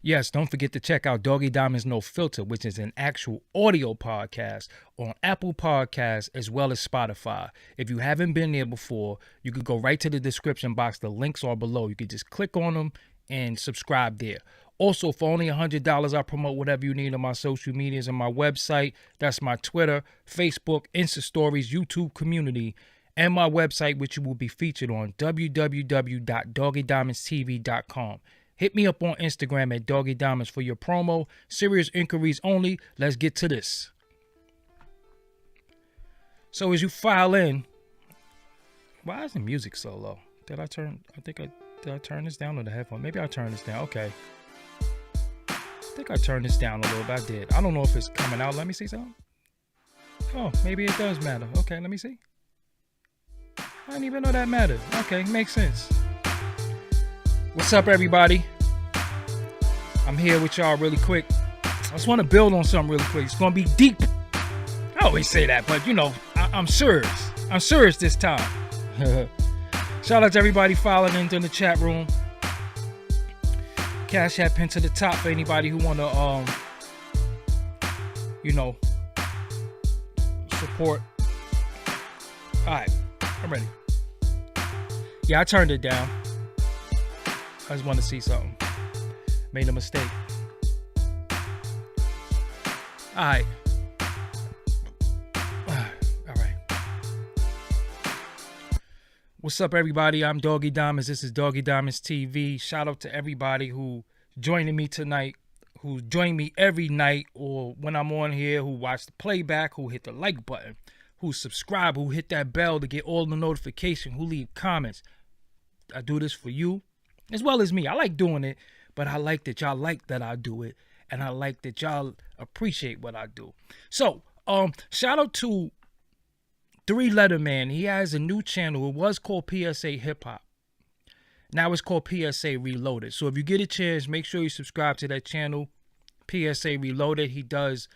Yes, don't forget to check out Doggie Diamonds No Filter, which is an actual audio podcast on Apple Podcasts as well as Spotify. If you haven't been there before, you could go right to the description box. The links are below. You could just click on them and subscribe there. Also, for only $100, I promote whatever you need on my social medias and my website. That's my Twitter, Facebook, Insta Stories, YouTube community, and my website, which you will be featured on, www.doggiediamondstv.com. Hit me up on Instagram at Doggie Diamonds for your promo. Serious inquiries only. Let's get to this. So as you file in, why is the music so low? Did I turn this down on the headphone? Maybe I turned this down. Okay. I think I turned this down a little bit. I did. I don't know if it's coming out. Let me see something. Oh, maybe it does matter. Okay, let me see. I didn't even know that mattered. Okay, makes sense. What's up, everybody? I'm here with y'all really quick. I just want to build on something really quick. It's going to be deep. I always say that, but you know, I'm serious. I'm serious this time. Shout out to everybody following into the chat room. Cash App pin to the top for anybody who want to, support. All right, I'm ready. Yeah, I turned it down. I just want to see something. Made a mistake. All right. What's up, everybody? I'm Doggie Diamonds. This is Doggie Diamonds TV. Shout out to everybody who joining me tonight, who join me every night or when I'm on here, who watch the playback, who hit the like button, who subscribe, who hit that bell to get all the notification, who leave comments. I do this for you as well as me. I like doing it, but I like that y'all like that I do it, and I like that y'all appreciate what I do. So, shout out to 3-Letter Man. He has a new channel. It was called PSA Hip Hop. Now it's called PSA Reloaded. So if you get a chance, make sure you subscribe to that channel, PSA Reloaded. He does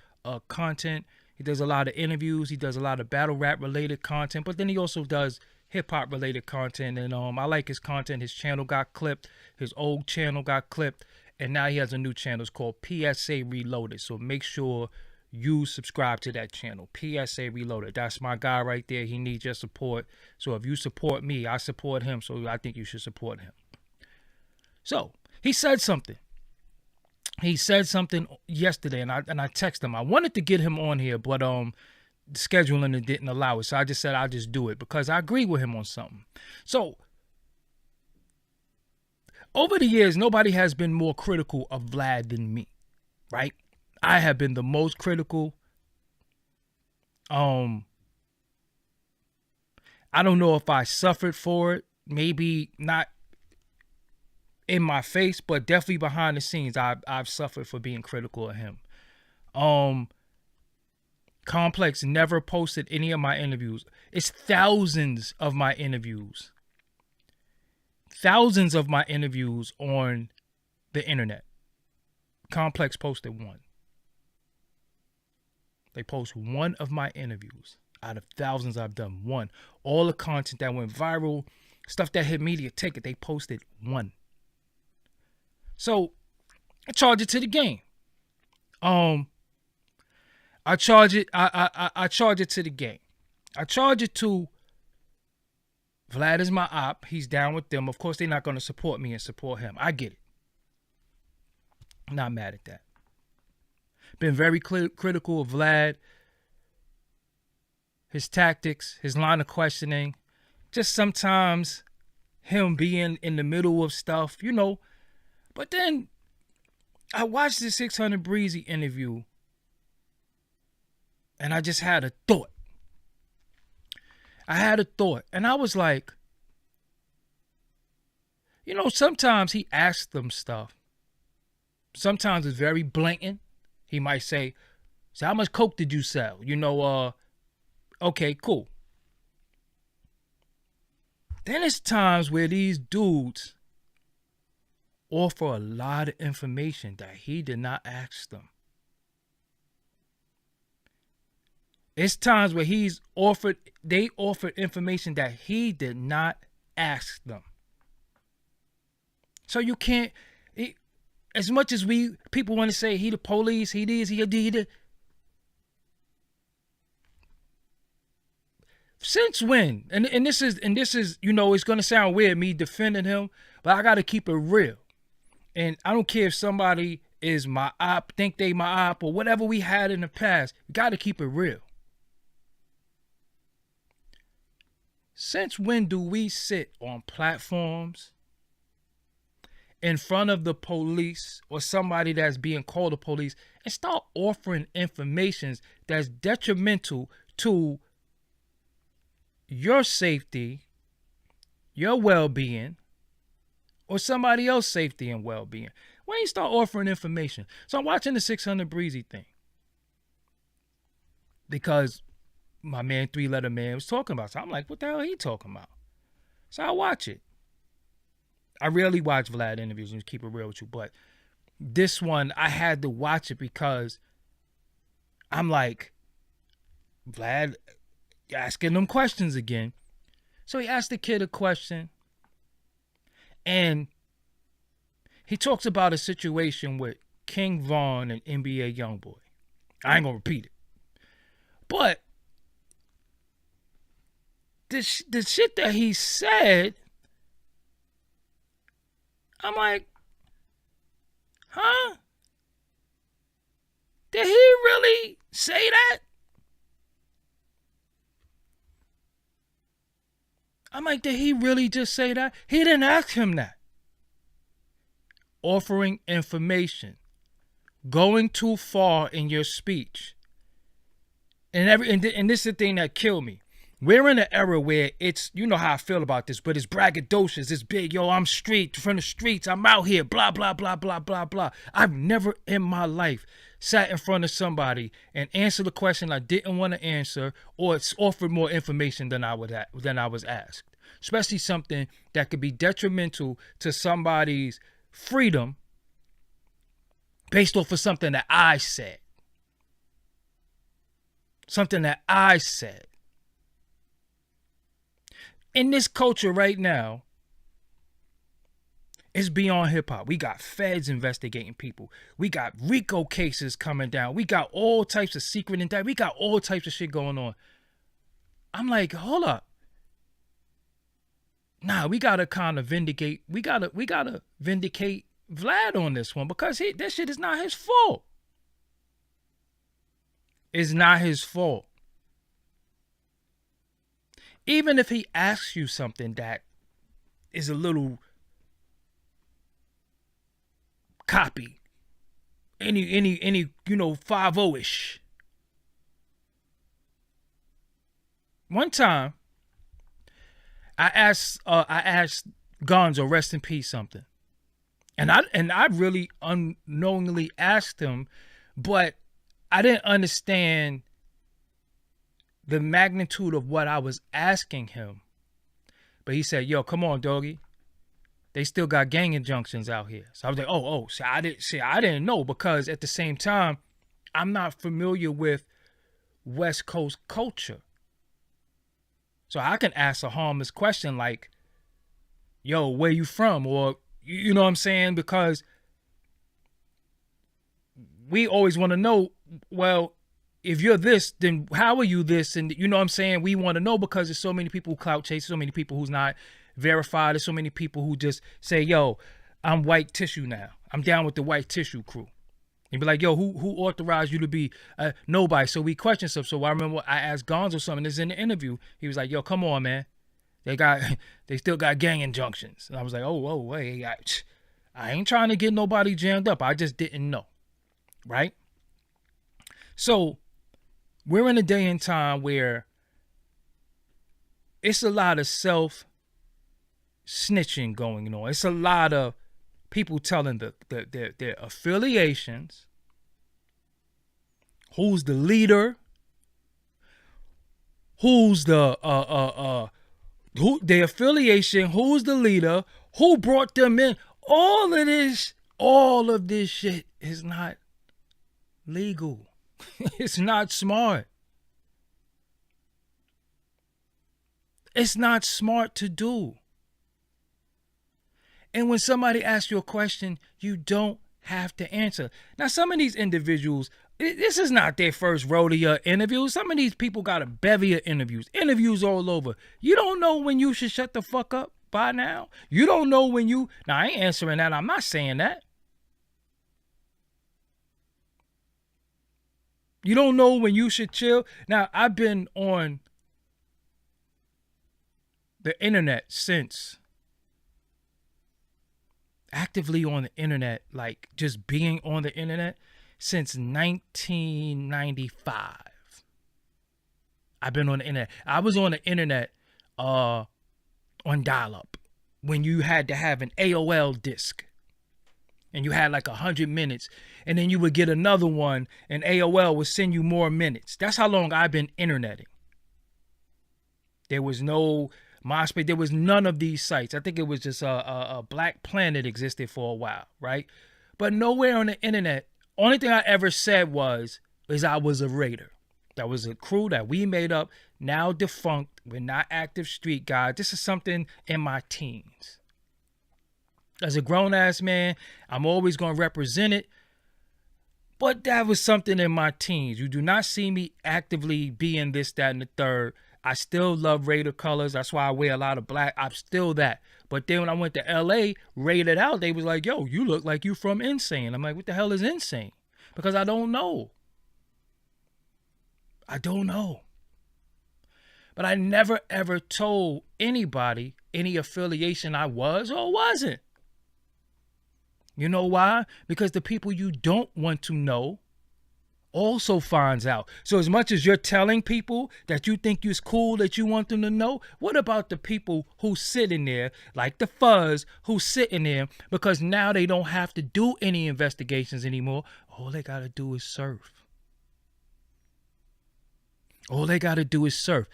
content. He does a lot of interviews. He does a lot of battle rap related content, but then he also does hip hop related content. And I like his content. His channel got clipped. His old channel got clipped. And now he has a new channel. It's called PSA Reloaded. So make sure you subscribe to that channel, PSA Reloaded. That's my guy right there. He needs your support. So if you support me, I support him. So I think you should support him. So he said something. He said something yesterday, and I texted him. I wanted to get him on here, but scheduling it didn't allow it. So I just said I'll just do it because I agree with him on something. So over the years, nobody has been more critical of Vlad than me, right? I have been the most critical. I don't know if I suffered for it. Maybe not in my face, but definitely behind the scenes, I've suffered for being critical of him. Complex never posted any of my interviews. It's thousands of my interviews. Thousands of my interviews on the internet. Complex posted one. They post one of my interviews out of thousands I've done. One. All the content that went viral, stuff that hit media ticket, they posted one. So I charge it to the game. I charge it to the game. I charge it to Vlad is my op. He's down with them. Of course, they're not going to support me and support him. I get it. I'm not mad at that. Been very critical of Vlad, his tactics, his line of questioning, just sometimes him being in the middle of stuff, you know. But then I watched the 600 Breezy interview and I just had a thought. And I was like, you know, sometimes he asks them stuff. Sometimes it's very blatant. He might say, so how much coke did you sell? You know, okay, cool. Then it's times where these dudes offer a lot of information that he did not ask them. It's times where they offered information that he did not ask them. So you can't, as much as people want to say he the police, he this, he did. Since when? And this is it's gonna sound weird me defending him, but I gotta keep it real. And I don't care if somebody is my op, think they my op, or whatever we had in the past. We gotta keep it real. Since when do we sit on platforms in front of the police or somebody that's being called the police and start offering information that's detrimental to your safety, your well-being, or somebody else's safety and well-being? When you start offering information. So I'm watching the 600 Breezy thing because my man, 3-letter man, was talking about it. So I'm like, what the hell are he talking about? So I watch it. I rarely watch Vlad interviews, and keep it real with you, but this one I had to watch it because I'm like, Vlad asking them questions again. So he asked the kid a question, and he talks about a situation with King Von and NBA Youngboy. I ain't gonna repeat it, but the shit that he said, I'm like, huh? Did he really say that? I'm like, did he really just say that? He didn't ask him that. Offering information, going too far in your speech, and this is the thing that killed me. We're in an era where it's, you know how I feel about this, but it's braggadocious, it's big, yo, I'm street, from the streets, I'm out here, blah, blah, blah, blah, blah, blah. I've never in my life sat in front of somebody and answered a question I didn't want to answer, or it's offered more information than I was asked. Especially something that could be detrimental to somebody's freedom based off of something that I said. Something that I said. In this culture right now, it's beyond hip-hop. We got feds investigating people. We got RICO cases coming down. We got all types of secret indictments. We got all types of shit going on. I'm like, hold up. Nah, we gotta kind of vindicate. We gotta vindicate Vlad on this one, because that shit is not his fault. It's not his fault. Even if he asks you something that is a little copy, any 5-0-ish. One time, I asked Gonzo, rest in peace, something, and I really unknowingly asked him, but I didn't understand the magnitude of what I was asking him. But he said, yo, come on, doggy. They still got gang injunctions out here. So I was like, I didn't know, because at the same time, I'm not familiar with West Coast culture. So I can ask a harmless question like, yo, where you from? Or, you know what I'm saying? Because we always want to know, well, if you're this, then how are you this? And you know what I'm saying? We want to know, because there's so many people who clout chase, so many people who's not verified. There's so many people who just say, yo, I'm white tissue now. I'm down with the white tissue crew. And be like, yo, who authorized you to be nobody? So we question stuff. So I remember I asked Gonzo something. This is in the interview. He was like, yo, come on, man. They still got gang injunctions. And I was like, oh, wait, I ain't trying to get nobody jammed up. I just didn't know. Right? So we're in a day and time where it's a lot of self-snitching going on. It's a lot of people telling their affiliations, who's the leader, who's the their affiliation, who's the leader, who brought them in. All of this shit is not legal. It's not smart. It's not smart to do. And when somebody asks you a question, you don't have to answer. Now, some of these individuals, this is not their first rodeo interview. Some of these people got a bevy of interviews all over. You don't know when you should shut the fuck up by now. You don't know when you... Now, I ain't answering that. I'm not saying that. You don't know when you should chill. Now, I've been on the internet since... actively on the internet, like just being on the internet since 1995. I've been on the internet. I was on the internet on dial-up when you had to have an AOL disc and you had like 100 minutes and then you would get another one and AOL would send you more minutes. That's how long I've been interneting. There was no MySpace. There was none of these sites. I think it was just a Black Planet existed for a while, right? But nowhere on the internet, only thing I ever said is I was a raider. That was a crew that we made up, now defunct. We're not active street guys. This is something in my teens. As a grown-ass man, I'm always going to represent it. But that was something in my teens. You do not see me actively being this, that, and the third. I still love Raider colors. That's why I wear a lot of black. I'm still that. But then when I went to LA, raided out, they was like, yo, you look like you from Insane. I'm like, what the hell is Insane? Because I don't know. I don't know. But I never, ever told anybody any affiliation I was or wasn't. You know why? Because the people you don't want to know also finds out. So as much as you're telling people that you think you're cool, that you want them to know, what about the people who sitting there, like the fuzz, who's sitting there because now they don't have to do any investigations anymore. All they got to do is surf. All they got to do is surf.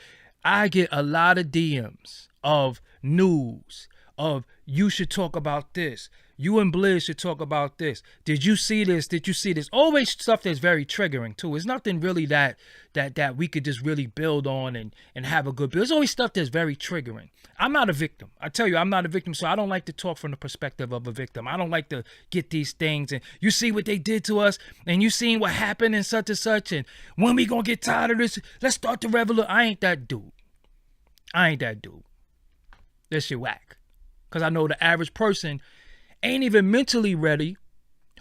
I get a lot of DMs of news, of you should talk about this. You and Blizz should talk about this. Did you see this? Did you see this? Always stuff that's very triggering too. It's nothing really that we could just really build on and have a good build. It's always stuff that's very triggering. I'm not a victim. I tell you, I'm not a victim, so I don't like to talk from the perspective of a victim. I don't like to get these things and you see what they did to us and you seen what happened and such and when we gonna get tired of this, let's start the revolution. I ain't that dude. This shit whack. Because I know the average person ain't even mentally ready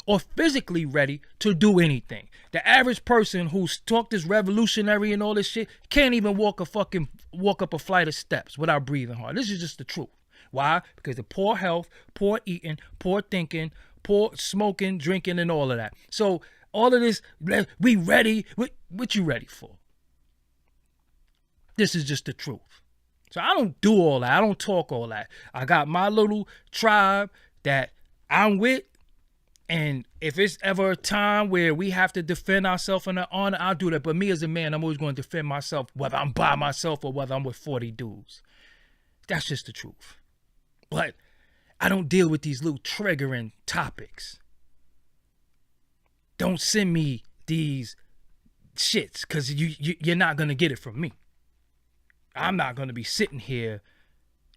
or physically ready to do anything. The average person who's talked this revolutionary and all this shit can't even walk up a flight of steps without breathing hard. This is just the truth. Why? Because of poor health, poor eating, poor thinking, poor smoking, drinking, and all of that. So all of this, we ready. What you ready for? This is just the truth. So I don't do all that. I don't talk all that. I got my little tribe that I'm with, and if it's ever a time where we have to defend ourselves in the honor, I'll do that. But me as a man, I'm always going to defend myself, whether I'm by myself or whether I'm with 40 dudes. That's just the truth. But I don't deal with these little triggering topics. Don't send me these shits, because you're not going to get it from me. I'm not going to be sitting here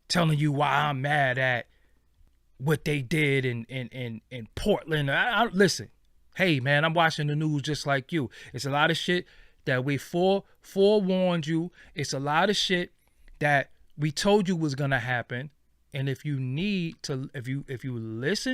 telling you why I'm mad at what they did in Portland. Listen, hey, man, I'm watching the news just like you. It's a lot of shit that we forewarned you. It's a lot of shit that we told you was going to happen. And if you listen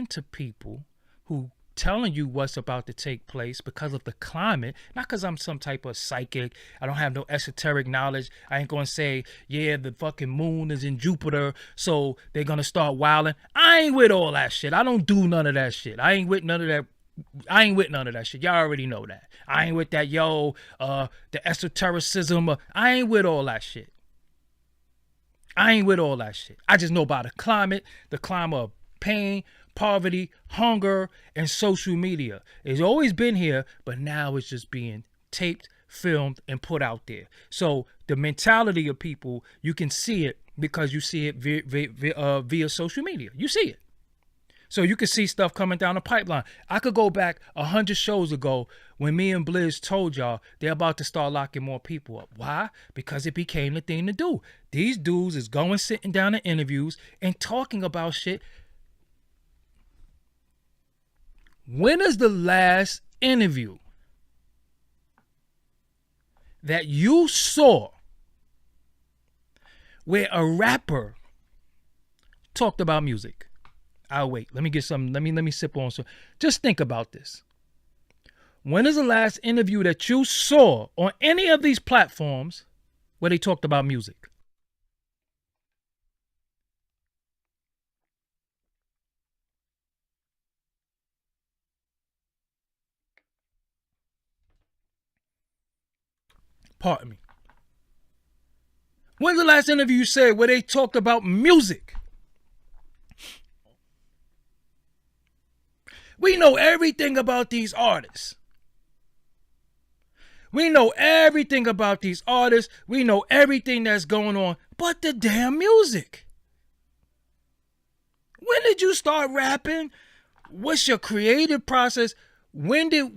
to people who telling you what's about to take place because of the climate, not because I'm some type of psychic, I don't have no esoteric knowledge. I ain't gonna say, yeah, the fucking moon is in Jupiter, so they're gonna start wilding. I ain't with all that shit. I don't do none of that shit. I ain't with none of that shit. Y'all already know that. I ain't with that, the esotericism. I ain't with all that shit. I just know about the climate of pain, poverty, hunger, and social media. It's always been here, but now it's just being taped, filmed, and put out there. So the mentality of people, you can see it because you see it via social media. You see it. So you can see stuff coming down the pipeline. I could go back 100 shows ago when me and Blizz told y'all they're about to start locking more people up. Why? Because it became the thing to do. These dudes is sitting down in interviews and talking about shit When is the last interview that you saw where a rapper talked about music? I'll wait. Let me get some. Let me sip on some. Just think about this. When is the last interview that you saw on any of these platforms where they talked about music? Pardon me. When's the last interview you said where they talked about music? We know everything about these artists. We know everything about these artists. We know everything that's going on, but the damn music. When did you start rapping? What's your creative process? When do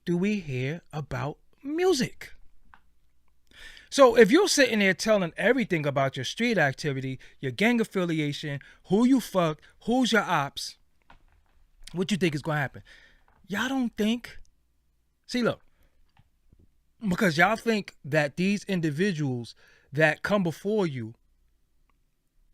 we hear about music? So if you're sitting there telling everything about your street activity, your gang affiliation, who you fuck, who's your ops, what you think is going to happen? Y'all don't think. See, look. Because y'all think that these individuals that come before you,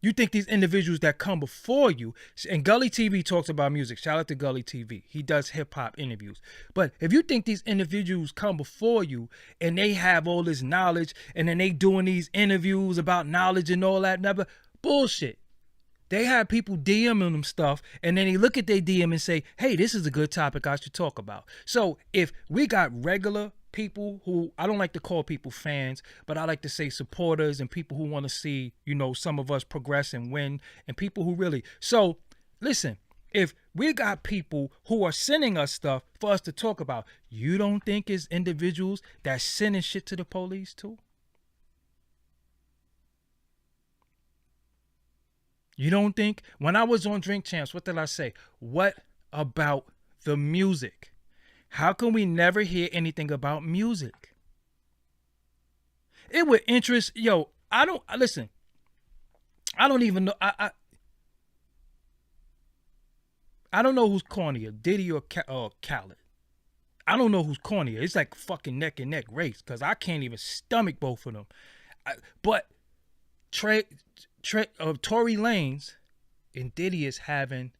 you think these individuals that come before you, and Gully TV talks about music. Shout out to Gully TV. He does hip hop interviews. But if you think these individuals come before you and they have all this knowledge and then they doing these interviews about knowledge and all that, never bullshit. They have people DMing them stuff, and then they look at their DM and say, hey, this is a good topic I should talk about. So if we got regular people who, I don't like to call people fans, but I like to say supporters and people who want to see, you know, some of us progress and win, and people who really. So listen, if we got people who are sending us stuff for us to talk about, you don't think it's individuals that's sending shit to the police too? You don't think? When I was on Drink Champs, what did I say? What about the music? How can we never hear anything about music? It would interest, I don't even know. I don't know who's cornier, Diddy or Khaled. I don't know who's cornier. It's like fucking neck and neck race because I can't even stomach both of them. But Tory Lanez and Diddy is having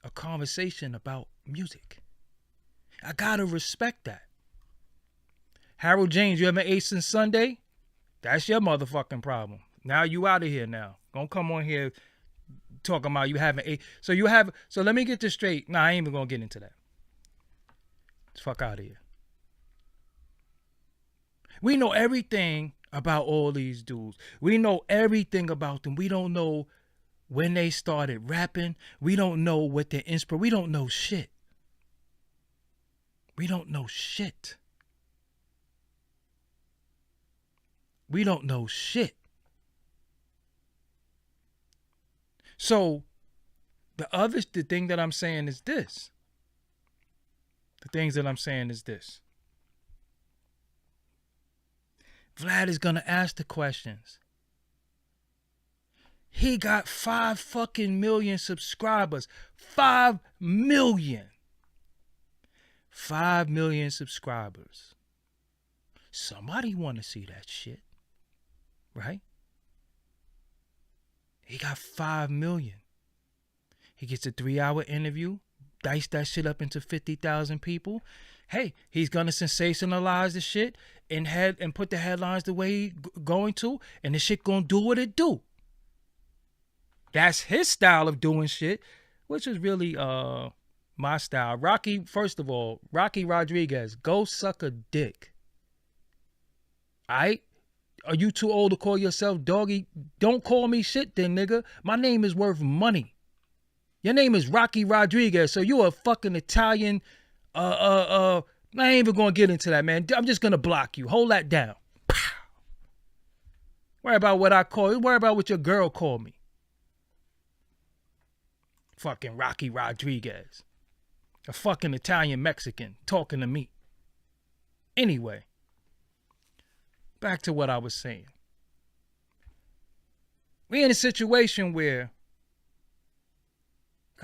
a conversation about music. I gotta respect that. Harold James, you have an Ace and Sunday? That's your motherfucking problem. Now you out of here now. Don't come on here talking about you having Ace. So let me get this straight. Nah, I ain't even gonna get into that. Fuck out of here. We know everything about all these dudes. We know everything about them. We don't know when they started rapping. We don't know what their inspiration. We don't know shit. We don't know shit. We don't know shit. So the thing that I'm saying is this. The things that I'm saying is this. Vlad is going to ask the questions. He got 5 fucking million subscribers. 5 million. 5 million subscribers. Somebody want to see that shit. Right? He got 5 million. He gets a 3-hour interview. Dice that shit up into 50,000 people. Hey, he's going to sensationalize the shit and put the headlines the way he going to. And the shit going to do what it do. That's his style of doing shit. Which is really my style. First of all, Rocky Rodriguez, go suck a dick. Alright? Are you too old to call yourself doggy? Don't call me shit then, nigga. My name is worth money. Your name is Rocky Rodriguez, so you a fucking Italian. I ain't even gonna get into that, man. I'm just gonna block you. Hold that down. Pow. Worry about what I call you. Worry about what your girl called me. Fucking Rocky Rodriguez. A fucking Italian Mexican talking to me. Anyway. Back to what I was saying. We're in a situation where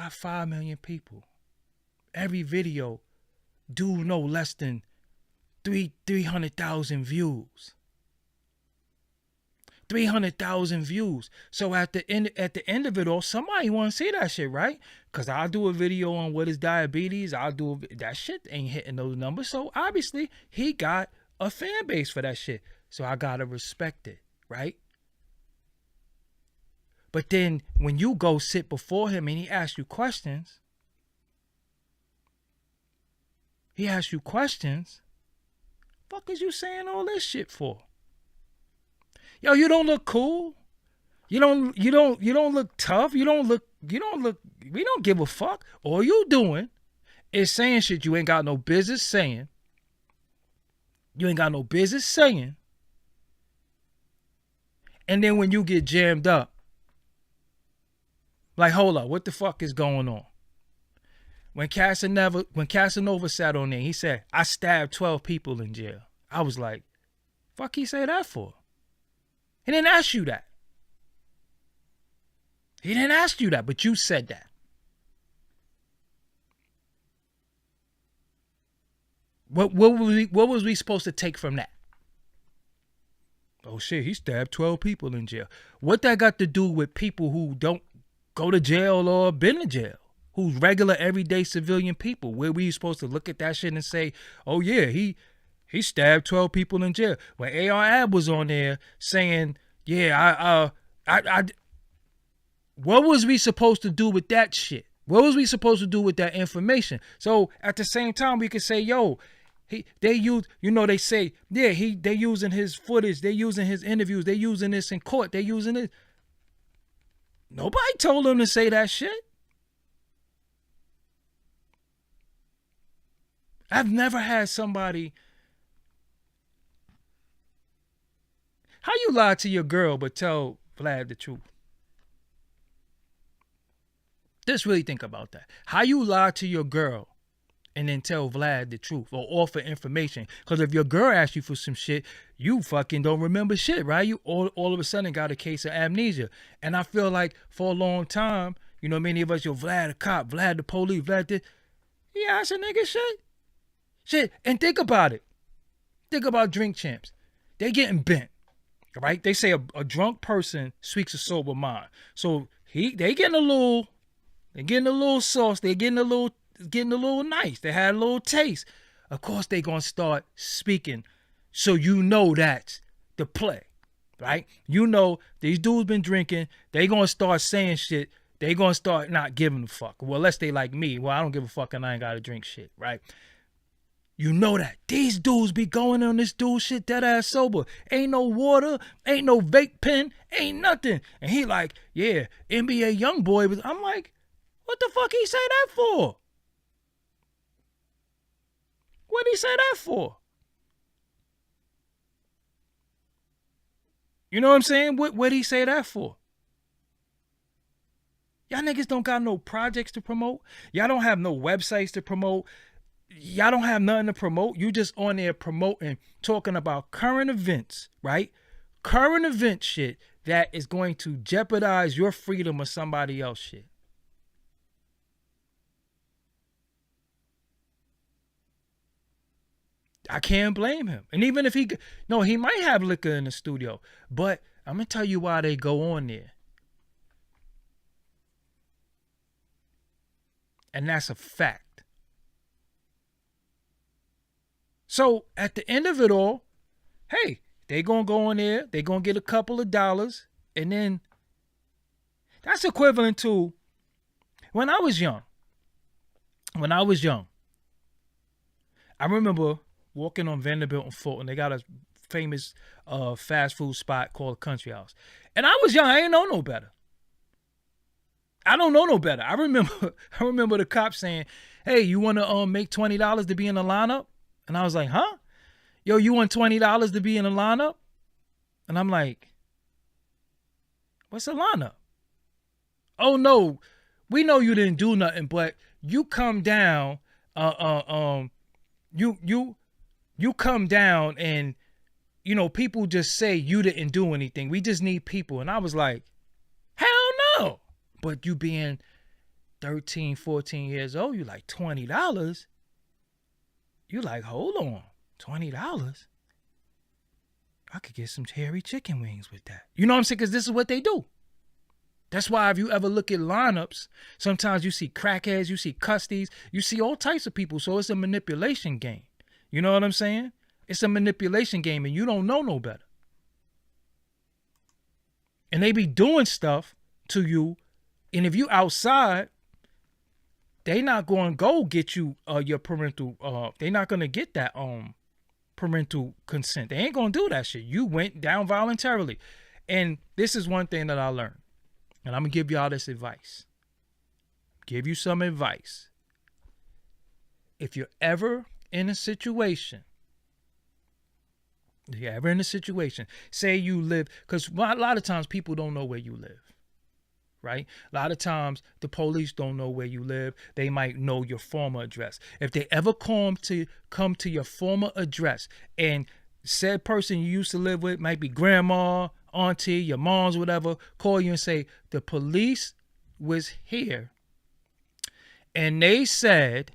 got 5 million people. Every video do no less than 300,000 views. 300,000 views. So at the end of it all, somebody want to see that shit, right? Because I'll do a video on what is diabetes. That shit ain't hitting those numbers. So obviously he got a fan base for that shit. So I gotta respect it, right? But then when you go sit before him and he asks you questions, fuck is you saying all this shit for? Yo, you don't look cool. You don't look tough. We don't give a fuck. All you doing is saying shit you ain't got no business saying. And then when you get jammed up, like, hold up, what the fuck is going on? When Casanova sat on there, he said, I stabbed 12 people in jail. I was like, fuck he say that for? He didn't ask you that. But you said that. What was we supposed to take from that? Oh shit, he stabbed 12 people in jail. What that got to do with people who don't go to jail or been to jail? Who's regular, everyday civilian people? Where we supposed to look at that shit and say, oh yeah, he stabbed 12 people in jail. When A.R. Ab was on there saying, yeah, what was we supposed to do with that shit? What was we supposed to do with that information? So at the same time, we could say, yo, they say, yeah, they using his footage, they using his interviews, they using this in court, they using it. Nobody told him to say that shit. I've never had somebody. How you lie to your girl but tell Vlad the truth? Just really think about that. How you lie to your girl and then tell Vlad the truth or offer information? Because if your girl asks you for some shit, you fucking don't remember shit, right? You all of a sudden got a case of amnesia. And I feel like for a long time, many of us, Vlad a cop, Vlad the police, Vlad this. He asked a nigga shit. And think about it. Think about Drink Champs. They getting bent, right? They say a drunk person speaks a sober mind. So they getting a little sauce. They getting a little nice. They had a little taste. Of course they gonna start speaking. So that's the play, right? These dudes been drinking. They gonna start saying shit. They gonna start not giving a fuck. Well, unless they like me. Well, I don't give a fuck and I ain't gotta drink shit, right? That. These dudes be going on this dude shit dead ass sober. Ain't no water, ain't no vape pen, ain't nothing. And he like, yeah, NBA young boy. I'm like, what the fuck he say that for? What did he say that for? You know what I'm saying? What did he say that for? Y'all niggas don't got no projects to promote. Y'all don't have no websites to promote. Y'all don't have nothing to promote. You just on there promoting, talking about current events, right? Current event shit that is going to jeopardize your freedom or somebody else shit. I can't blame him. And even if he might have liquor in the studio, but I'm going to tell you why they go on there. And that's a fact. So at the end of it all, hey, they going to go on there. They going to get a couple of dollars. And then that's equivalent to when I was young. I remember walking on Vanderbilt and Fulton. They got a famous fast food spot called Country House. And I was young. I didn't know no better. I don't know no better. I remember the cop saying, hey, you want to make $20 to be in the lineup? And I was like, huh? Yo, you want $20 to be in the lineup? And I'm like, what's the lineup? Oh, no. We know you didn't do nothing, but you come down, you come down and, people just say you didn't do anything. We just need people. And I was like, hell no. But you being 13, 14 years old, you like $20. You like, hold on, $20? I could get some hairy chicken wings with that. You know what I'm saying? Because this is what they do. That's why if you ever look at lineups, sometimes you see crackheads, you see custies, you see all types of people. So it's a manipulation game. You know what I'm saying? It's a manipulation game and you don't know no better. And they be doing stuff to you. And if you outside, they not going to go get you your parental, they not going to get that parental consent. They ain't going to do that shit. You went down voluntarily. And this is one thing that I learned. And I'm going to give y'all this advice. Give you some advice. If you're ever in a situation, say you live, because a lot of times people don't know where you live, right? A lot of times the police don't know where you live. They might know your former address. If they ever come to your former address and said person you used to live with, might be grandma, auntie, your mom's, whatever, call you and say, the police was here and they said,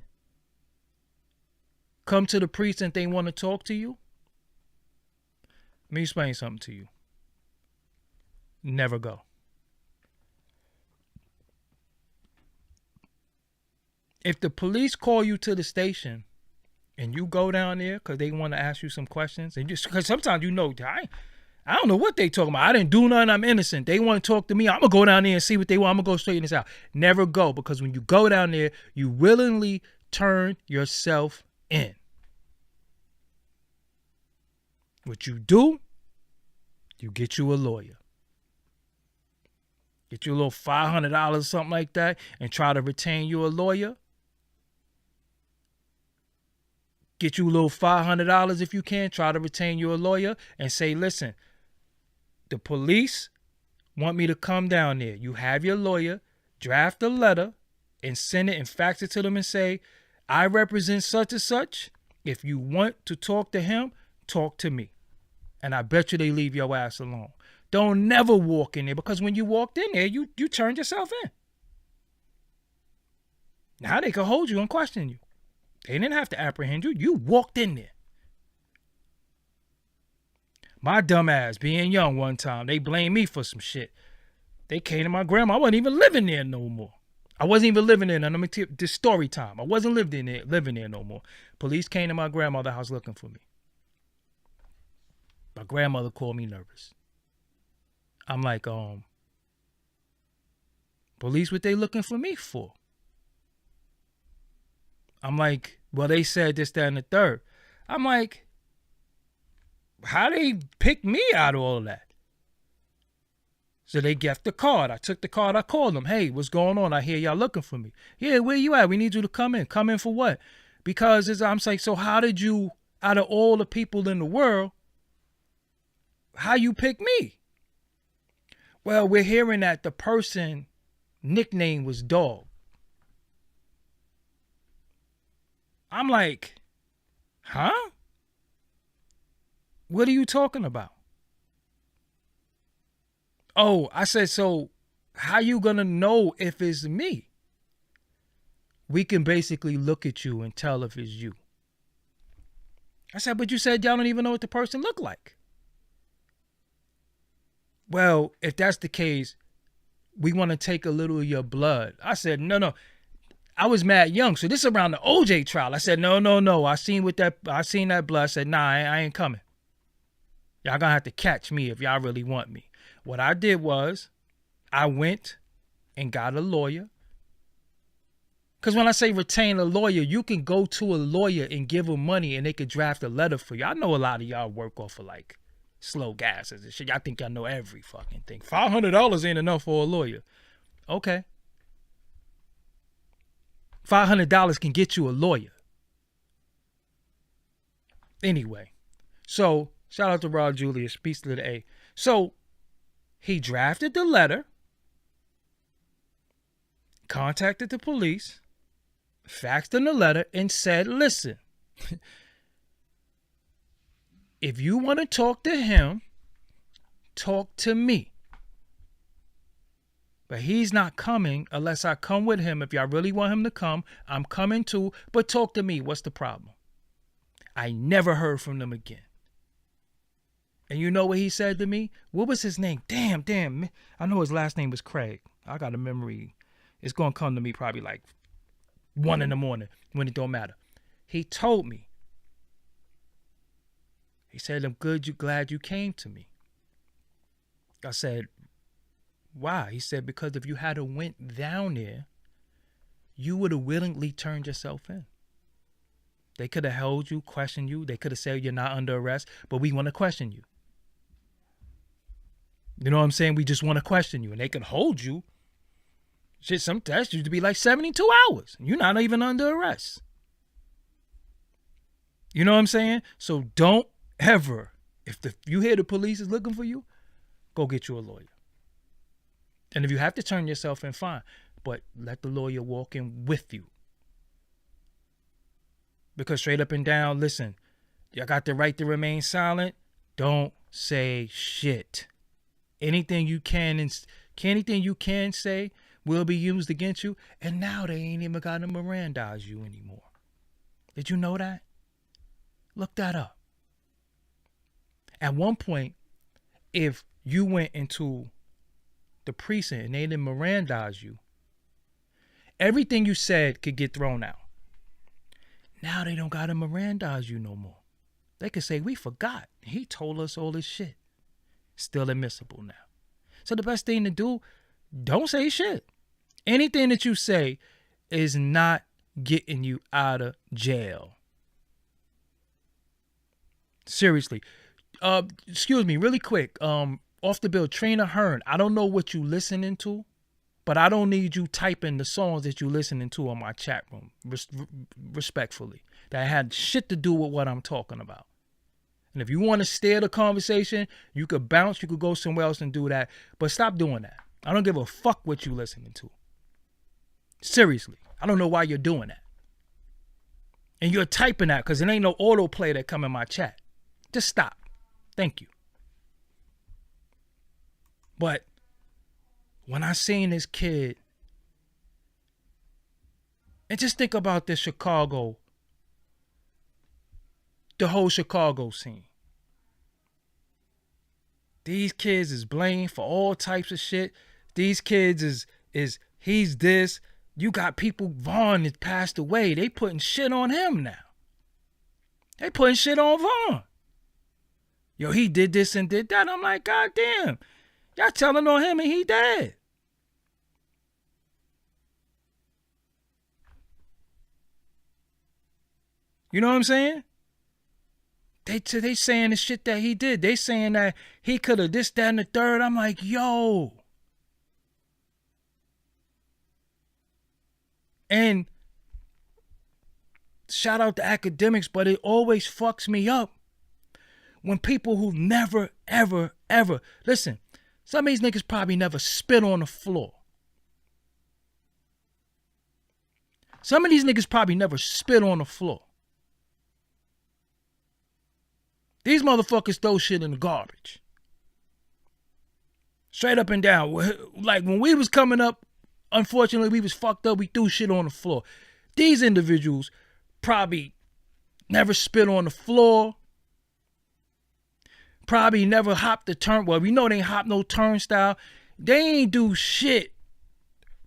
come to the precinct, they want to talk to you. Let me explain something to you. Never go. If the police call you to the station and you go down there because they want to ask you some questions, and just because sometimes you know, I don't know what they talking about. I didn't do nothing. I'm innocent. They want to talk to me. I'm going to go down there and see what they want. I'm going to go straighten this out. Never go, because when you go down there, you willingly turn yourself in. What you do, you get you a lawyer. Get you a little $500, something like that, and try to retain you a lawyer. Get you a little $500 if you can. Try to retain you a lawyer and say, listen, the police want me to come down there. You have your lawyer, draft a letter and send it and fax it to them and say, I represent such and such. If you want to talk to him, talk to me. And I bet you they leave your ass alone. Don't never walk in there, because when you walked in there, you turned yourself in. Now they can hold you and question you. They didn't have to apprehend you. You walked in there. My dumb ass, being young one time, they blamed me for some shit. They came to my grandma. I wasn't even living there no more. I wasn't even living there. Now, let me tell you, this story time. I wasn't living there no more. Police came to my grandmother's house looking for me. My grandmother called me nervous. I'm like, police, what they looking for me for? I'm like, well, they said this, that, and the third. I'm like, how they pick me out of all of that? So they get the card. I took the card. I called them. Hey, what's going on? I hear y'all looking for me. Yeah, where you at? We need you to come in. Come in for what? Because I'm like, so how did you, out of all the people in the world, how you pick me? Well, we're hearing that the person nickname was Dog. I'm like, huh? What are you talking about? Oh, I said, so how you going to know if it's me? We can basically look at you and tell if it's you. I said, but you said y'all don't even know what the person looked like. Well, if that's the case, we want to take a little of your blood. I said, no. I was mad young, so this is around the OJ trial. I said, no. I seen that blood. I said, nah, I ain't coming. Y'all gonna have to catch me if y'all really want me. What I did was, I went and got a lawyer. Because when I say retain a lawyer, you can go to a lawyer and give them money and they could draft a letter for you. I know a lot of y'all work off of like slow gases and shit. Y'all think y'all know every fucking thing. $500 ain't enough for a lawyer. Okay. $500 can get you a lawyer. Anyway, so shout out to Rod Julius, peace to the A. So he drafted the letter, contacted the police, faxed them the letter, and said, listen, if you want to talk to him, talk to me. But he's not coming unless I come with him. If y'all really want him to come, I'm coming too. But talk to me. What's the problem? I never heard from them again. And you know what he said to me? What was his name? Damn. I know his last name was Craig. I got a memory. It's going to come to me probably like 1 a.m. when it don't matter. He told me. He said, I'm glad you came to me. I said, why? He said, because if you had went down there, you would have willingly turned yourself in. They could have held you, questioned you. They could have said you're not under arrest, but we want to question you. You know what I'm saying? We just want to question you, and they could hold you. Shit, some tests used to be like 72 hours. You're not even under arrest. You know what I'm saying? So don't ever, if you hear the police is looking for you, go get you a lawyer. And if you have to turn yourself in, fine. But let the lawyer walk in with you. Because straight up and down, listen, y'all got the right to remain silent. Don't say shit. Anything you can say will be used against you. And now they ain't even got to Mirandize you anymore. Did you know that? Look that up. At one point, if you went into the precinct and they didn't Mirandize you, everything you said could get thrown out. Now they don't got to Mirandize you no more. They could say, we forgot. He told us all this shit. Still admissible now. So the best thing to do, don't say shit. Anything that you say is not getting you out of jail. Seriously. Excuse me, really quick. Off the bill, Trina Hearn. I don't know what you listening to, but I don't need you typing the songs that you listening to on my chat room. Respectfully. That had shit to do with what I'm talking about. And if you want to steer the conversation, you could bounce, you could go somewhere else and do that. But stop doing that. I don't give a fuck what you listening to. Seriously. I don't know why you're doing that. And you're typing that because it ain't no autoplay that come in my chat. Just stop. Thank you. But when I seen this kid, and just think about this Chicago, the whole Chicago scene. These kids is blamed for all types of shit. These kids is he's this. You got people, Vaughn that passed away. They putting shit on him now. They putting shit on Vaughn. Yo, he did this and did that. I'm like, God damn. Y'all telling on him and he dead. You know what I'm saying? They saying the shit that he did. They saying that he could have this, that, and the third. I'm like, yo. And shout out to academics, but it always fucks me up when people who never, ever, ever, listen, some of these niggas probably never spit on the floor. Some of these niggas probably never spit on the floor. These motherfuckers throw shit in the garbage. Straight up and down. Like when we was coming up, unfortunately, we was fucked up. We threw shit on the floor. These individuals probably never spit on the floor. Probably never hopped the turn. Well, we know they ain't hop no turnstile. They ain't do shit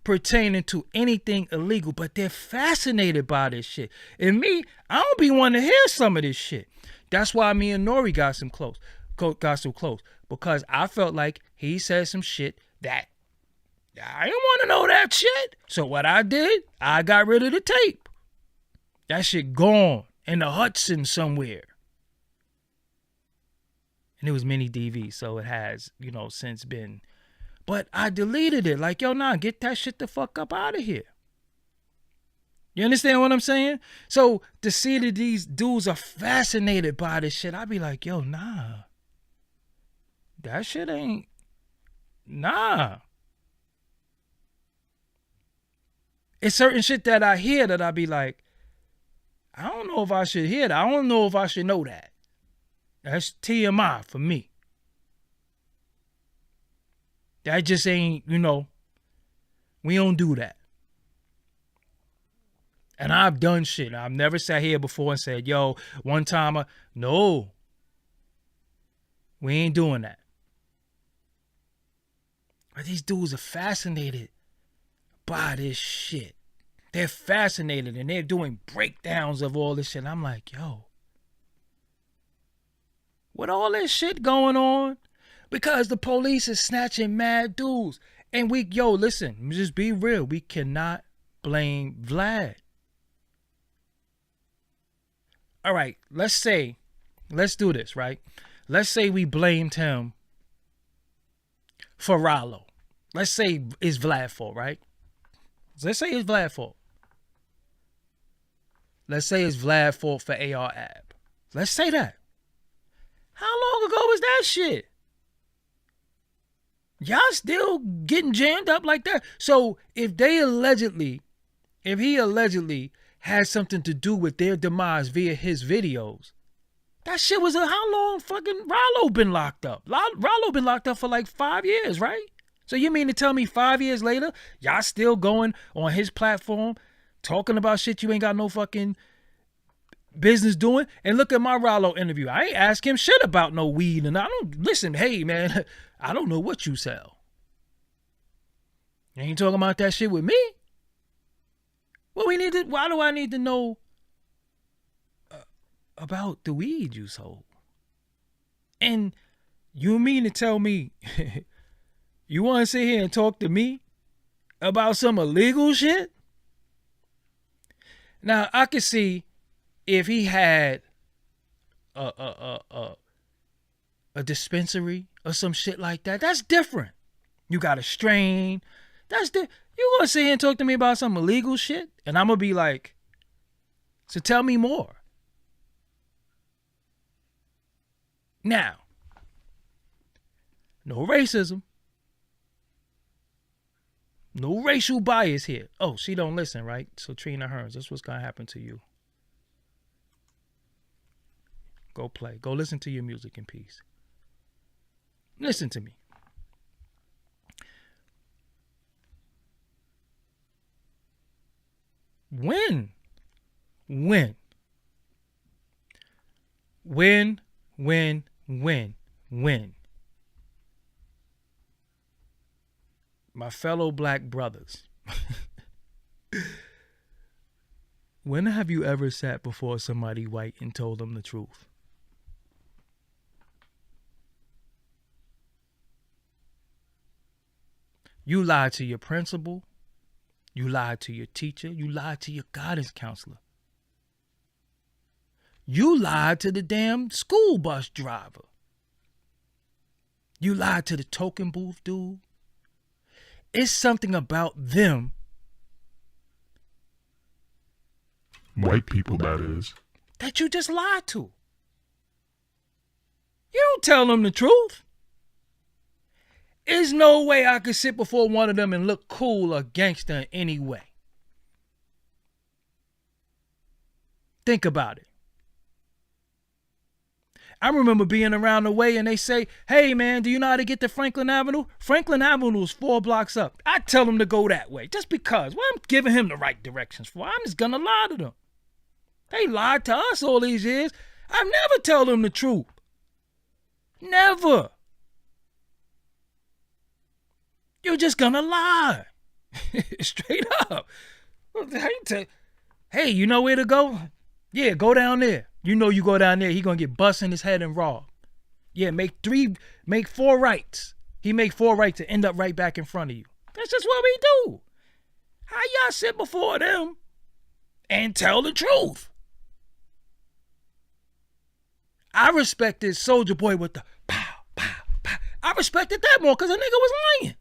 pertaining to anything illegal, but they're fascinated by this shit. And me, I don't be wanting to hear some of this shit. That's why me and Nori got so close. Because I felt like he said some shit that I didn't want to know that shit. So what I did, I got rid of the tape. That shit gone in the Hudson somewhere. And it was mini DV, so it has, since been. But I deleted it. Like, yo, nah, get that shit the fuck up out of here. You understand what I'm saying? So to see that these dudes are fascinated by this shit, I be like, yo, nah. That shit ain't. Nah. It's certain shit that I hear that I be like, I don't know if I should hear that. I don't know if I should know that. That's TMI for me. That just ain't, We don't do that. And I've done shit. I've never sat here before and said, yo, one time, no. We ain't doing that. But these dudes are fascinated by this shit. They're fascinated and they're doing breakdowns of all this shit. I'm like, yo, with all this shit going on, because the police is snatching mad dudes. And listen, just be real. We cannot blame Vlad. All right, let's do this, right? Let's say we blamed him for Rollo. Let's say it's Vlad's fault, right? Let's say it's Vlad's fault. Let's say it's Vlad's fault for AR Ab. Let's say that. How long ago was that shit? Y'all still getting jammed up like that? So if he allegedly has something to do with their demise via his videos, that shit was how long fucking Rollo been locked up? Rollo been locked up for like 5 years, right? So you mean to tell me 5 years later, y'all still going on his platform, talking about shit you ain't got no fucking business doing? And look at my Rollo interview. I ain't ask him shit about no weed, and listen, hey man, I don't know what you sell. You ain't talking about that shit with me. Well, why do I need to know about the weed you sold? And you mean to tell me you want to sit here and talk to me about some illegal shit? Now, I could see if he had a dispensary or some shit like that. That's different. You got a strain. You gonna sit here and talk to me about some illegal shit? And I'm gonna be like, so tell me more. Now, no racism. No racial bias here. Oh, she don't listen, right? So Trina Hearns, this is what's gonna happen to you. Go play. Go listen to your music in peace. Listen to me. When my fellow black brothers, when have you ever sat before somebody white and told them the truth? You lied to your principal. You lied to your teacher. You lied to your guidance counselor. You lied to the damn school bus driver. You lied to the token booth dude. It's something about them. White people, that is. That you just lied to. You don't tell them the truth. There's no way I could sit before one of them and look cool or gangster in any way. Think about it. I remember being around the way and they say, hey man, do you know how to get to Franklin Avenue? Franklin Avenue is 4 blocks up. I tell them to go that way just because. Well, I'm giving him the right directions for. I'm just going to lie to them. They lied to us all these years. I never tell them the truth. Never. You're just gonna lie. Straight up. Hey, you know where to go? Yeah, go down there. You know you go down there, he gonna get bust in his head and robbed. Yeah, make 4 rights. He make 4 rights to end up right back in front of you. That's just what we do. How y'all sit before them and tell the truth? I respected Soulja Boy with the pow, pow, pow. I respected that more because the nigga was lying.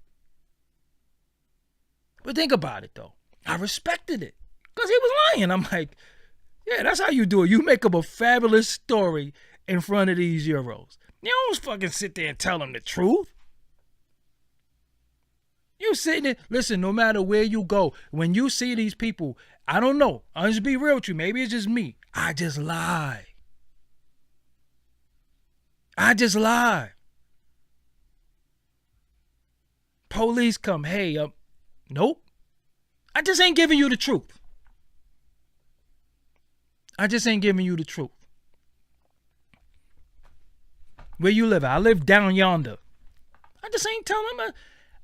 But think about it, though. I respected it because he was lying. I'm like, yeah, that's how you do it. You make up a fabulous story in front of these Euros. You don't fucking sit there and tell them the truth. You sitting there, listen, no matter where you go, when you see these people, I don't know. I'll just be real with you. Maybe it's just me. I just lie. Police come, hey, nope, I just ain't giving you the truth. I just ain't giving you the truth. Where you live? I live down yonder. I just ain't telling them.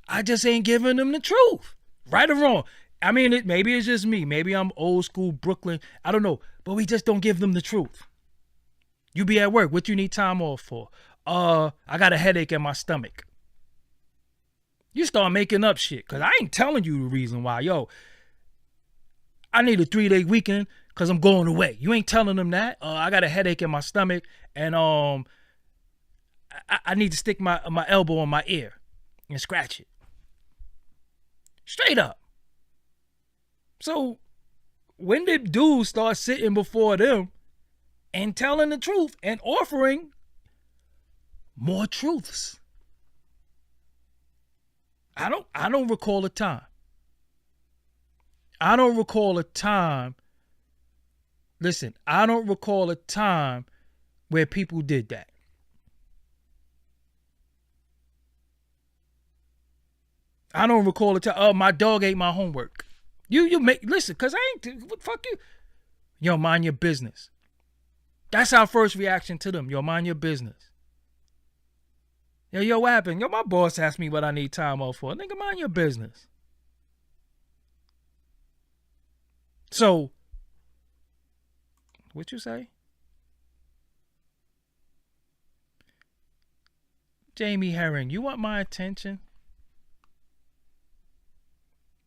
I just ain't giving them the truth. Right or wrong. I mean, maybe it's just me. Maybe I'm old school Brooklyn. I don't know. But we just don't give them the truth. You be at work. What you need time off for? I got a headache in my stomach. You start making up shit. Because I ain't telling you the reason why. Yo, I need a 3-day weekend because I'm going away. You ain't telling them that. I got a headache in my stomach. And I need to stick my elbow on my ear and scratch it. Straight up. So when did dudes start sitting before them and telling the truth and offering more truths? I don't recall a time. I don't recall a time. Listen, I don't recall a time where people did that. I don't recall a time. Oh, my dog ate my homework. You listen, cause I ain't fuck you. Yo, mind your business. That's our first reaction to them. Yo, mind your business. Yo, what happened? Yo, my boss asked me what I need time off for. Nigga, mind your business. So, what you say? Jamie Herring, you want my attention?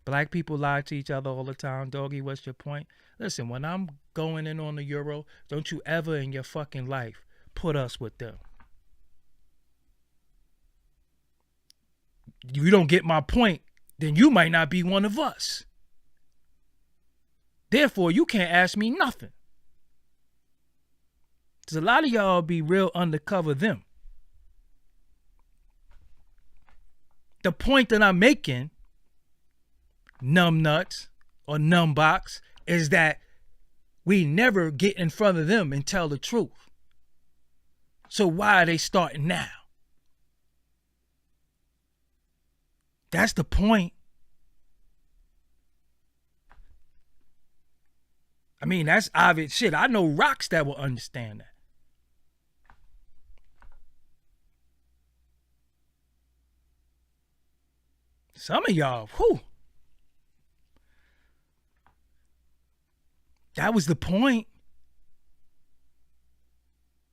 Black people lie to each other all the time. Doggy, what's your point? Listen, when I'm going in on the Euro, don't you ever in your fucking life put us with them. If you don't get my point, then you might not be one of us. Therefore, you can't ask me nothing. Because a lot of y'all be real undercover them. The point that I'm making, numbnuts or numbbox, is that we never get in front of them and tell the truth. So why are they starting now? That's the point. I mean, that's obvious shit. I know rocks that will understand that. Some of y'all, whew. That was the point.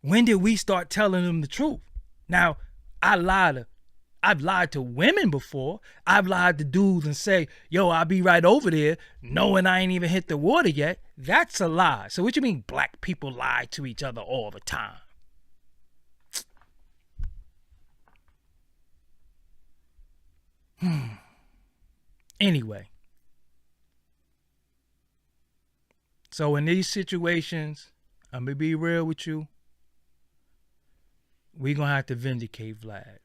When did we start telling them the truth? Now, I've lied to women before. I've lied to dudes and say, yo, I'll be right over there, knowing I ain't even hit the water yet. That's a lie. So what you mean black people lie to each other all the time? Anyway. So in these situations, I'm going to be real with you. We're going to have to vindicate Vlad.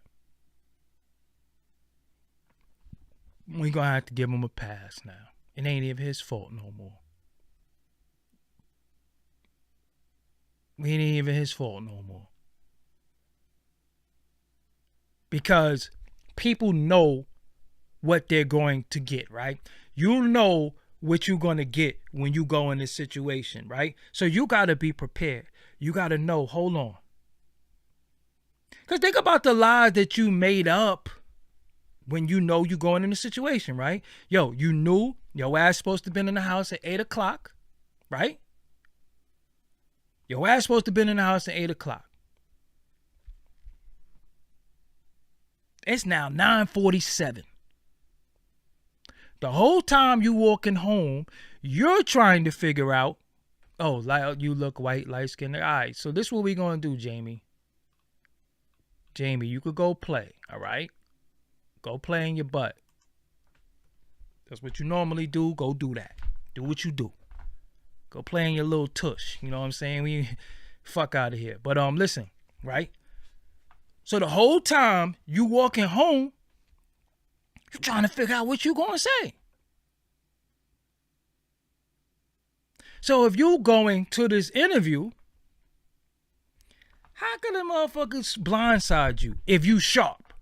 We're going to have to give him a pass now. It ain't even his fault no more. It ain't even his fault no more. Because people know what they're going to get, right? You know what you're going to get when you go in this situation, right? So you got to be prepared. You got to know, hold on. Because think about the lies that you made up when you know you're going in a situation, right? Yo, you knew your ass supposed to have been in the house at 8 o'clock, right? Your ass supposed to have been in the house at 8 o'clock. It's now 9:47. The whole time you walking home, you're trying to figure out, oh, you look white, light-skinned. All right, so this is what we going to do, Jamie. Jamie, you could go play, all right? Go play in your butt. That's what you normally do. Go do that. Do what you do. Go play in your little tush. You know what I'm saying? We fuck out of here. But listen, right? So the whole time you walking home, you're trying to figure out what you gonna say. So if you going to this interview, how could the motherfuckers blindside you if you sharp?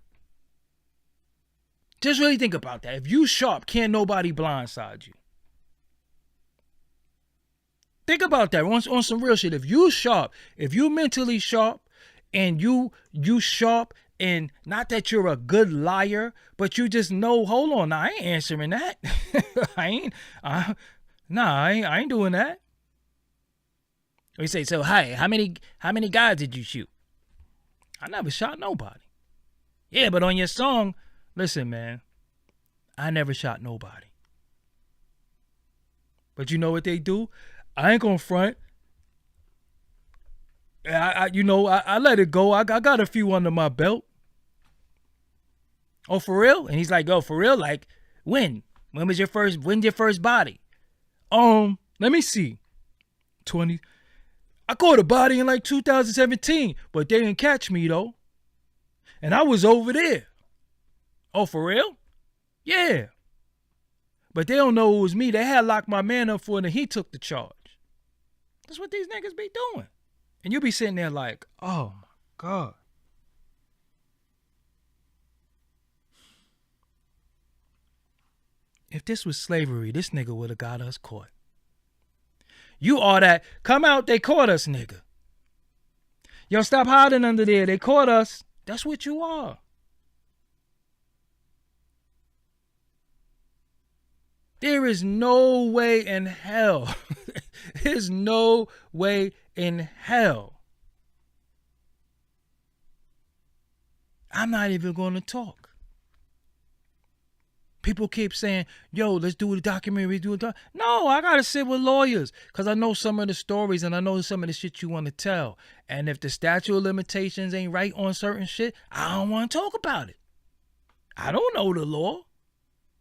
Just really think about that. If you sharp, can't nobody blindside you. Think about that on some real shit. If you sharp, if you mentally sharp, and you sharp, and not that you're a good liar, but you just know, hold on, I ain't answering that. I ain't doing that. We say, so hey, how many guys did you shoot? I never shot nobody. Yeah, but on your song, listen, man, I never shot nobody. But you know what they do? I ain't gonna front. I let it go. I got a few under my belt. Oh, for real? And he's like, oh, for real? Like, when? When's your first body? Let me see. 20. I caught a body in like 2017, but they didn't catch me though. And I was over there. Oh, for real? Yeah. But they don't know it was me. They had locked my man up for it and he took the charge. That's what these niggas be doing. And you be sitting there like, oh my God. If this was slavery, this nigga would have got us caught. You are that, come out, they caught us, nigga. Yo, stop hiding under there, they caught us. That's what you are. There is no way in hell. There's no way in hell. I'm not even going to talk. People keep saying, yo, let's do the documentary. No, I got to sit with lawyers because I know some of the stories and I know some of the shit you want to tell. And if the statute of limitations ain't right on certain shit, I don't want to talk about it. I don't know the law.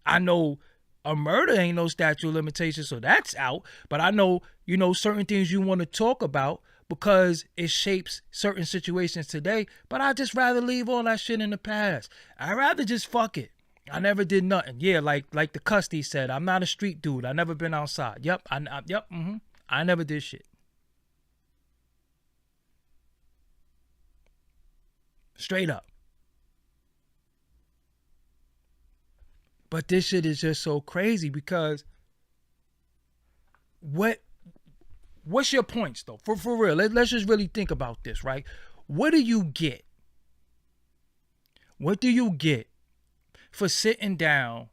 I know a murder ain't no statute of limitations, so that's out. But I know, certain things you want to talk about because it shapes certain situations today. But I just rather leave all that shit in the past. I'd rather just fuck it. I never did nothing. Yeah, like the Custy said, I'm not a street dude. I never been outside. Yep, I never did shit. Straight up. But this shit is just so crazy because what's your points though? For real, let's just really think about this, right? What do you get? What do you get for sitting down,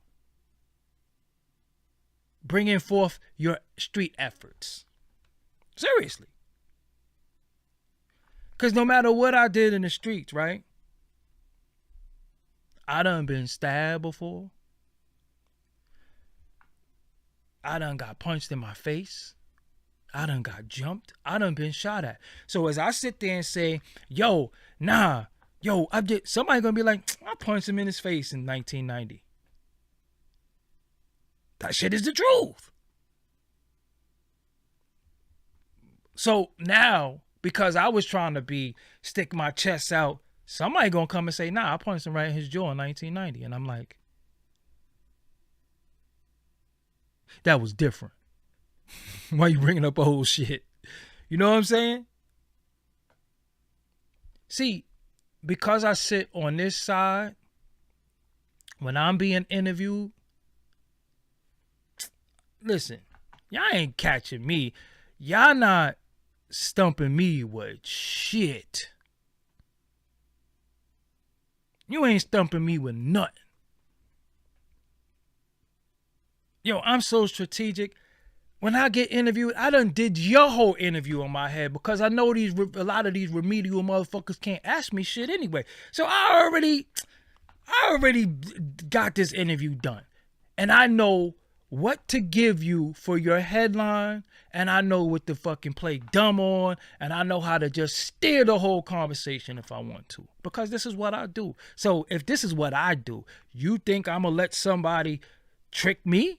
bringing forth your street efforts? Seriously. Because no matter what I did in the streets, right? I done been stabbed before. I done got punched in my face. I done got jumped. I done been shot at. So as I sit there and say, somebody gonna be like, I punched him in his face in 1990. That shit is the truth. So now, because I was trying to stick my chest out, somebody gonna come and say, nah, I punched him right in his jaw in 1990. And I'm like, that was different. Why you bringing up old shit? You know what I'm saying? See, because I sit on this side, when I'm being interviewed, listen, y'all ain't catching me. Y'all not stumping me with shit. You ain't stumping me with nothing. Yo, I'm so strategic. When I get interviewed, I done did your whole interview in my head because I know a lot of these remedial motherfuckers can't ask me shit anyway. So I already got this interview done. And I know what to give you for your headline, and I know what to fucking play dumb on, and I know how to just steer the whole conversation if I want to. Because this is what I do. So if this is what I do, you think I'm gonna let somebody trick me?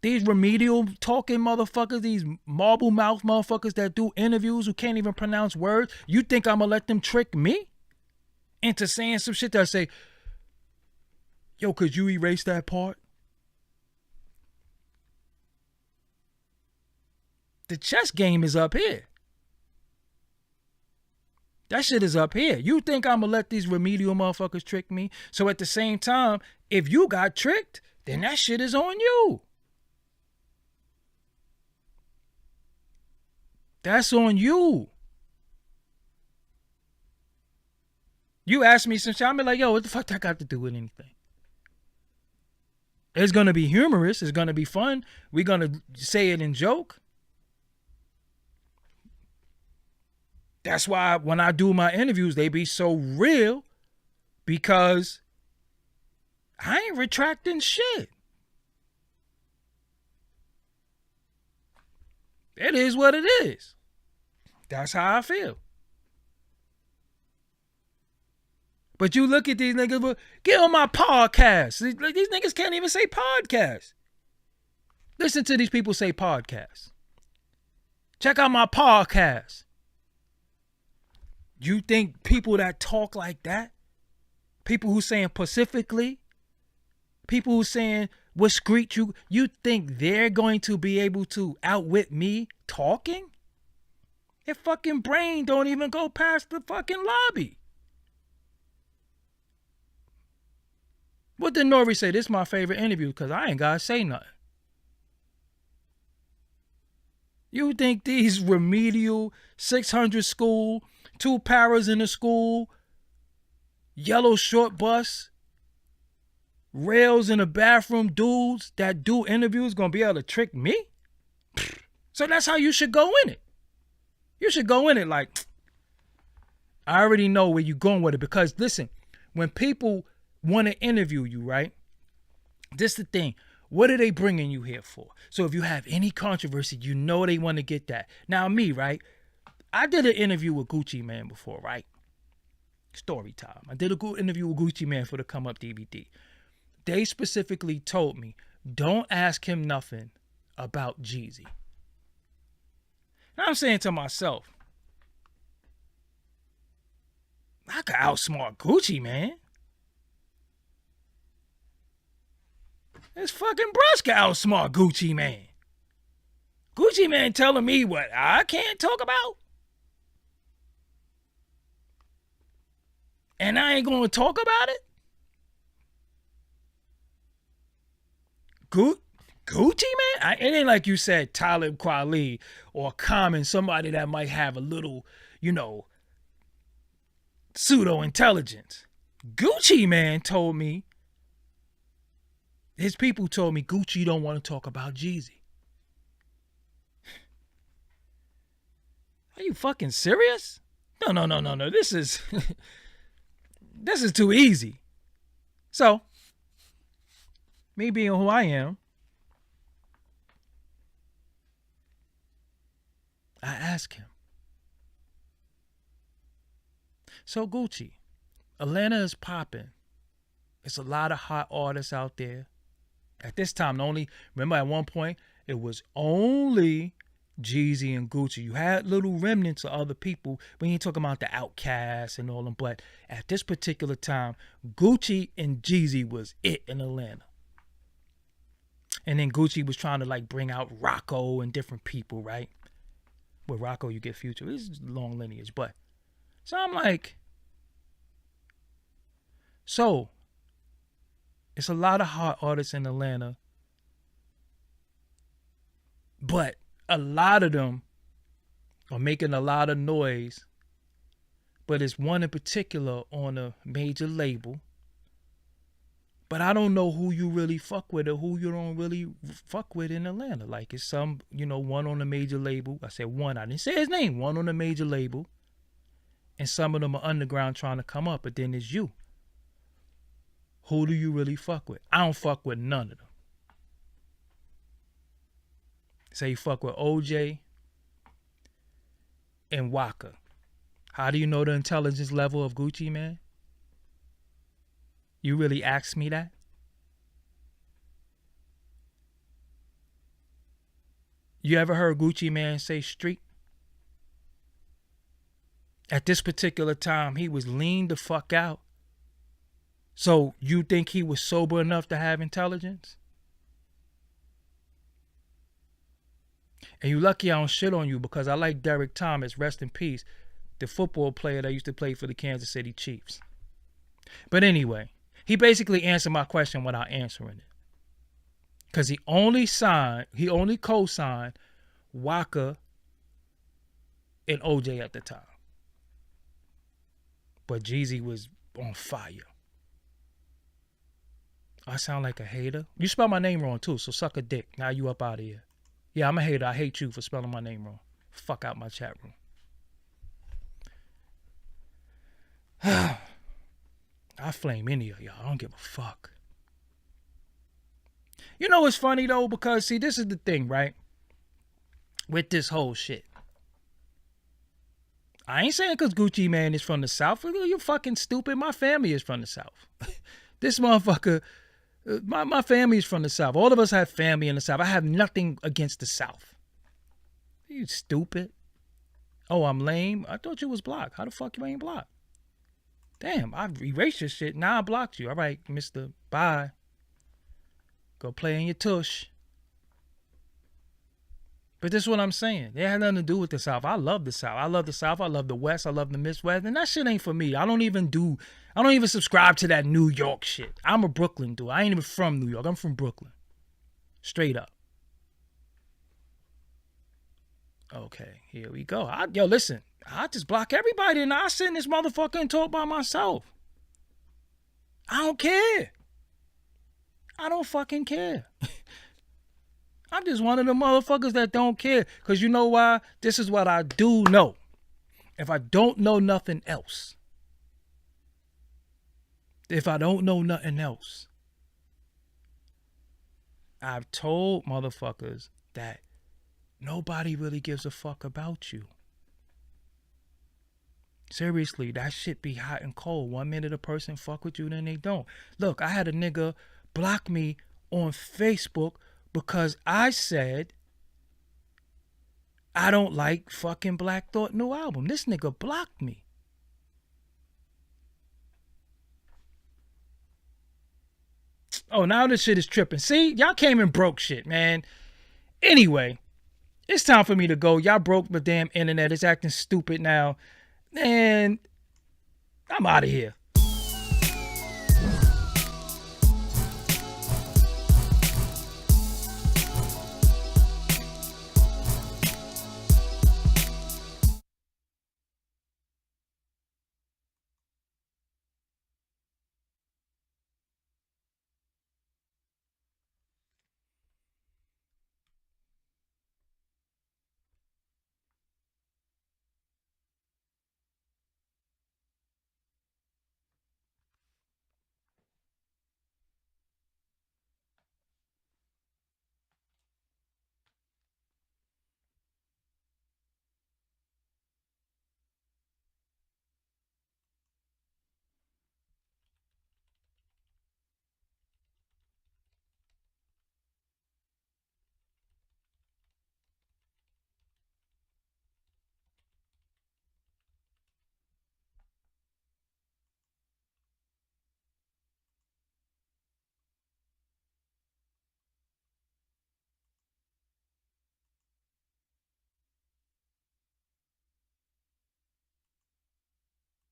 These remedial talking motherfuckers, these marble mouth motherfuckers that do interviews who can't even pronounce words, you think I'm gonna let them trick me into saying some shit that say, yo, could you erase that part? The chess game is up here. That shit is up here. You think I'm gonna let these remedial motherfuckers trick me? So at the same time, if you got tricked, then that shit is on you. That's on you. You ask me some shit, I'm like, yo, what the fuck that got to do with anything? It's gonna be humorous. It's gonna be fun. We're gonna say it in joke. That's why when I do my interviews, they be so real, because I ain't retracting shit. It is what it is. That's how I feel. But you look at these niggas, get on my podcast. These niggas can't even say podcast. Listen to these people say podcast. Check out my podcast. You think people that talk like that, people who saying pacifically, people who saying what screech you think they're going to be able to outwit me talking? Their fucking brain don't even go past the fucking lobby. What did Nori say? This is my favorite interview because I ain't got to say nothing. You think these remedial 600 school, 2 paras in the school, yellow short bus, rails in the bathroom dudes that do interviews gonna be able to trick me? So that's how you should go in it. You should go in it like, I already know where you're going with it. Because listen, when people want to interview you, right? This is the thing. What are they bringing you here for? So if you have any controversy, you know they want to get that. Now me, right? I did an interview with Gucci Mane before, right? Story time. I did a good interview with Gucci Mane for the Come Up DVD. They specifically told me, don't ask him nothing about Jeezy. Now I'm saying to myself, I could outsmart Gucci, man. This fucking brush can outsmart Gucci Mane. Gucci Mane telling me what I can't talk about? And I ain't gonna talk about it? Gucci Mane? It ain't like you said Talib Kweli or Common, somebody that might have a little, pseudo-intelligence. Gucci Mane told me, his people told me Gucci don't want to talk about Jeezy. Are you fucking serious? No. This is this is too easy. So, me being who I am, I ask him. So Gucci, Atlanta is popping. It's a lot of hot artists out there. At this time, remember at one point, it was only Jeezy and Gucci. You had little remnants of other people. We ain't talking about the Outcasts and all them, but at this particular time, Gucci and Jeezy was it in Atlanta. And then Gucci was trying to bring out Rocco and different people, right? With Rocco, you get Future. This is long lineage, but so I'm like, so it's a lot of hot artists in Atlanta, but a lot of them are making a lot of noise. But it's one in particular on a major label. But I don't know who you really fuck with or who you don't really fuck with in Atlanta. Like it's some, one on a major label. I said one. I didn't say his name. One on a major label. And some of them are underground trying to come up. But then it's you. Who do you really fuck with? I don't fuck with none of them. Say you fuck with OJ and Waka. How do you know the intelligence level of Gucci, man? You really asked me that? You ever heard Gucci Mane say street? At this particular time, he was lean the fuck out. So you think he was sober enough to have intelligence? And you lucky I don't shit on you because I like Derek Thomas, rest in peace. the football player that used to play for the Kansas City Chiefs. But anyway, he basically answered my question without answering it. Because he only co-signed Waka and OJ at the time. But Jeezy was on fire. I sound like a hater. You spell my name wrong too, so suck a dick. Now you up out of here. Yeah, I'm a hater. I hate you for spelling my name wrong. Fuck out my chat room. I flame any of y'all. I don't give a fuck. You know what's funny though? Because see, this is the thing, right? With this whole shit. I ain't saying because Gucci Man is from the South. You're fucking stupid. My family is from the South. This motherfucker, my family is from the South. All of us have family in the South. I have nothing against the South. You stupid. Oh, I'm lame? I thought you was blocked. How the fuck you ain't blocked? Damn, I erased your shit. Now I blocked you. All right, mister. Bye. Go play in your tush. But this is what I'm saying. It had nothing to do with the South. I love the South. I love the South. I love the West. I love the Midwest. And that shit ain't for me. I don't even subscribe to that New York shit. I'm a Brooklyn dude. I ain't even from New York. I'm from Brooklyn. Straight up. Okay, here we go. Yo, listen. I just block everybody and I sit in this motherfucker and talk by myself. I don't care. I don't fucking care. I'm just one of the motherfuckers that don't care. Because you know why? This is what I do know. If I don't know nothing else. I've told motherfuckers that nobody really gives a fuck about you. Seriously, that shit be hot and cold. 1 minute a person fuck with you, then they don't. Look, I had a nigga block me on Facebook because I said I don't like fucking Black Thought new album. This nigga blocked me. Oh, now this shit is tripping. See, y'all came and broke shit, man. Anyway, it's time for me to go. Y'all broke the damn internet. It's acting stupid now. And I'm out of here.